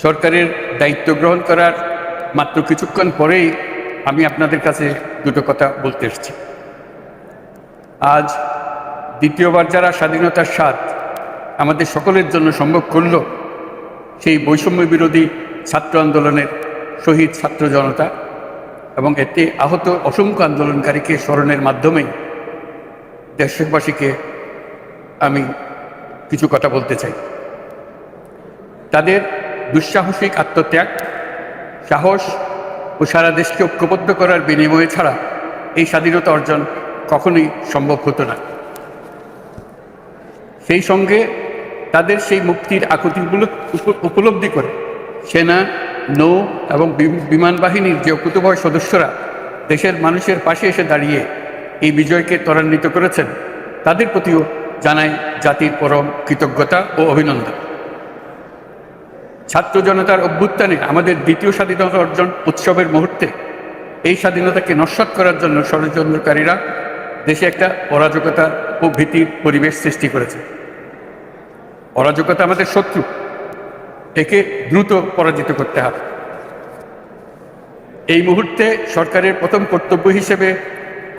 সরকারের দায়িত্ব গ্রহণ করার মাত্র কিছুক্ষণ পরেই আমি আপনাদের কাছে দুটো কথা বলতে এসেছি। আজ দ্বিতীয়বার যারা স্বাধীনতার স্বাদ আমাদের সকলের জন্য সম্ভব করল, সেই বৈষম্য বিরোধী ছাত্র আন্দোলনের শহীদ ছাত্র জনতা এবং এতে আহত অসংখ্য আন্দোলনকারীকে স্মরণের মাধ্যমেই দেশবাসীকে আমি কিছু কথা বলতে চাই। তাদের দুঃসাহসিক আত্মত্যাগ, সাহস ও সারা দেশকে ঐক্যবদ্ধ করার বিনিময়ে ছাড়া এই স্বাধীনতা অর্জন কখনোই সম্ভব হতো না। সেই সঙ্গে তাদের সেই মুক্তির আকুতিগুলো উপলব্ধি করে সেনা, নৌ এবং বিমান বাহিনীর যে অকুতোভয় সদস্যরা দেশের মানুষের পাশে এসে দাঁড়িয়ে এই বিজয়কে ত্বরান্বিত করেছেন, তাদের প্রতিও জানায় জাতির পরম কৃতজ্ঞতা ও অভিনন্দন। ছাত্র জনতার অভ্যুত্থানে আমাদের দ্বিতীয় স্বাধীনতা অর্জন উৎসবের মুহূর্তে এই স্বাধীনতাকে নস্যাৎ করার জন্য ষড়যন্ত্রকারীরা দেশে একটা অরাজকতা ও ভীতির পরিবেশ সৃষ্টি করেছে। অরাজকতা আমাদের শত্রু, একে দ্রুত পরাজিত করতে হবে। এই মুহূর্তে সরকারের প্রথম কর্তব্য হিসেবে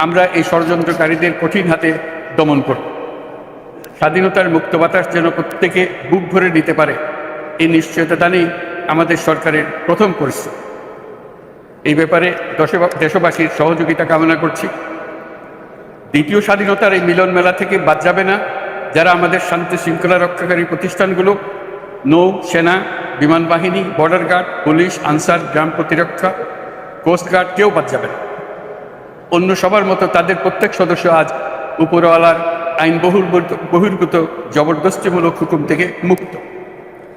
আমরা এই ষড়যন্ত্রকারীদের কঠিন হাতে দমন করব। স্বাধীনতার মুক্ত বাতাস যেন প্রত্যেকে বুক ভরে নিতে পারে, এই নিশ্চয়তা দানেই আমাদের সরকারের প্রথম পরিশ্রম। এই ব্যাপারে দেশবাসীর সহযোগিতা কামনা করছি। দ্বিতীয় স্বাধীনতার এই মিলন মেলা থেকে বাদ যাবে না যারা আমাদের শান্তি শৃঙ্খলা রক্ষাকারী প্রতিষ্ঠানগুলো, নৌ, সেনা, বিমান বাহিনী, বর্ডার গার্ড, পুলিশ, আনসার, গ্রাম প্রতিরক্ষা, কোস্টগার্ড, কেউ বাদ যাবে না। অন্য সবার মতো তাদের প্রত্যেক সদস্য আজ উপরওয়ালার আইন বহির্ভূত জবরদস্তিমূলক হুকুম থেকে মুক্ত।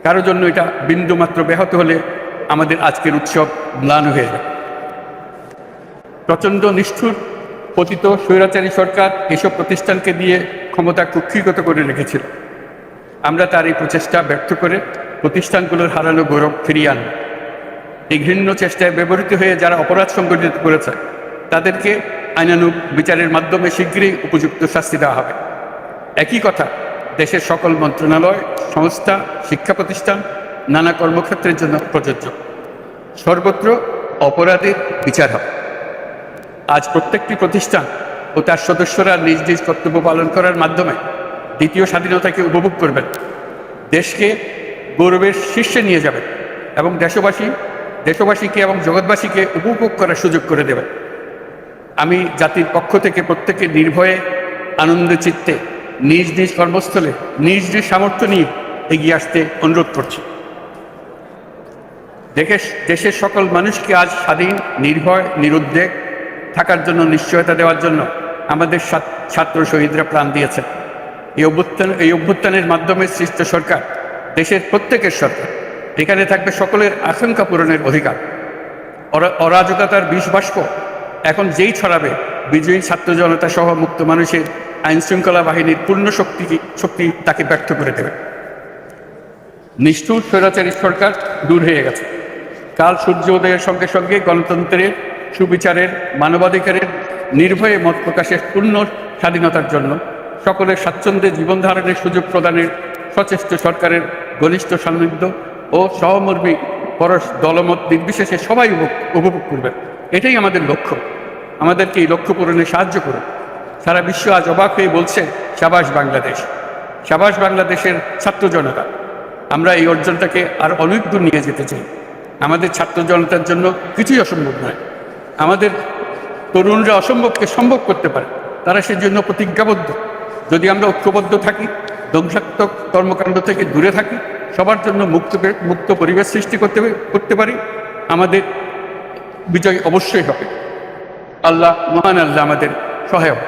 কারো জন্য এটা বিন্দুমাত্র ব্যাহত হলে আমাদের আজকের উৎসব ম্লান হয়ে যাবে। প্রচণ্ড নিষ্ঠুর পতিত স্বৈরাচারী সরকার এসব প্রতিষ্ঠানকে দিয়ে ক্ষমতা কুক্ষিগত করে রেখেছিল। আমরা তার এই প্রচেষ্টা ব্যর্থ করে প্রতিষ্ঠানগুলোর হারানো গৌরব ফিরিয়ে আনব। এই ঘৃণ্য চেষ্টায় ব্যবহৃত হয়ে যারা অপরাধ সংগঠিত করেছে তাদেরকে আইনানুগ বিচারের মাধ্যমে শীঘ্রই উপযুক্ত শাস্তি দেওয়া হবে। একই কথা দেশের সকল মন্ত্রণালয়, সংস্থা, শিক্ষা প্রতিষ্ঠান, নানা কর্মক্ষেত্রের জন্য প্রযোজ্য। সর্বত্র অপরাধের বিচার হবে। আজ প্রত্যেকটি প্রতিষ্ঠান ও তার সদস্যরা নিজ নিজ কর্তব্য পালন করার মাধ্যমে দ্বিতীয় স্বাধীনতাকে উপভোগ করবেন, দেশকে গৌরবের শীর্ষে নিয়ে যাবেন এবং দেশবাসীকে এবং জগৎবাসীকে উপভোগ করার সুযোগ করে দেবেন। আমি জাতির পক্ষ থেকে প্রত্যেকে নির্ভয়ে আনন্দ চিত্তে নিজ নিজ কর্মস্থলে নিজ নিজ সামর্থ্য নিয়ে এগিয়ে আসতে অনুরোধ করছি। দেশের সকল মানুষকে আজ স্বাধীন, নির্ভয়, নিরুদ্বেগ থাকার জন্য নিশ্চয়তা দেওয়ার জন্য আমাদের ছাত্র শহীদরা প্রাণ দিয়েছেন। এই অভ্যুত্থানের মাধ্যমে সৃষ্ট সরকার দেশের প্রত্যেকের সরকার। এখানে থাকবে সকলের আকাঙ্ক্ষা পূরণের অধিকার। অরাজকতার বিষ বাষ্প এখন যেই ছড়াবে, বিজয়ী ছাত্র জনতা সহ মুক্ত মানুষের আইন শৃঙ্খলা বাহিনীর পূর্ণ শক্তি তাকে ব্যর্থ করে দেবে। নিষ্ঠুর স্বৈরাচারী সরকার দূর হয়ে গেছে। কাল সূর্য উদয়ের সঙ্গে সঙ্গে গণতন্ত্রের, সুবিচারের, মানবাধিকারের, নির্ভয়ে মত প্রকাশের পূর্ণ স্বাধীনতার জন্য সকলের স্বাচ্ছন্দ্যে জীবন ধারণের সুযোগ প্রদানের সচেষ্ট সরকারের ঘনিষ্ঠ সান্নিধ্য ও সহমর্মী পরশ দলমত নির্বিশেষে সবাই উপভোগ করবেন। এটাই আমাদের লক্ষ্য। আমাদেরকে এই লক্ষ্য পূরণে সাহায্য করুন। সারা বিশ্ব আজ অবাক হয়ে বলছে, সাবাস বাংলাদেশ, সাবাস বাংলাদেশের ছাত্র জনতা। আমরা এই অর্জনটাকে আর অনেক দূর নিয়ে যেতে চাই। আমাদের ছাত্র জনতার জন্য কিছুই অসম্ভব নয়। আমাদের তরুণরা অসম্ভবকে সম্ভব করতে পারে, তারা সেজন্য প্রতিজ্ঞাবদ্ধ। যদি আমরা ঐক্যবদ্ধ থাকি, ধ্বংসাত্মক কর্মকাণ্ড থেকে দূরে থাকি, সবার জন্য মুক্ত পরিবেশ সৃষ্টি করতে পারি, আমাদের বিজয় অবশ্যই হবে। আল্লাহ, মহান আল্লাহ আমাদের সহায়ক।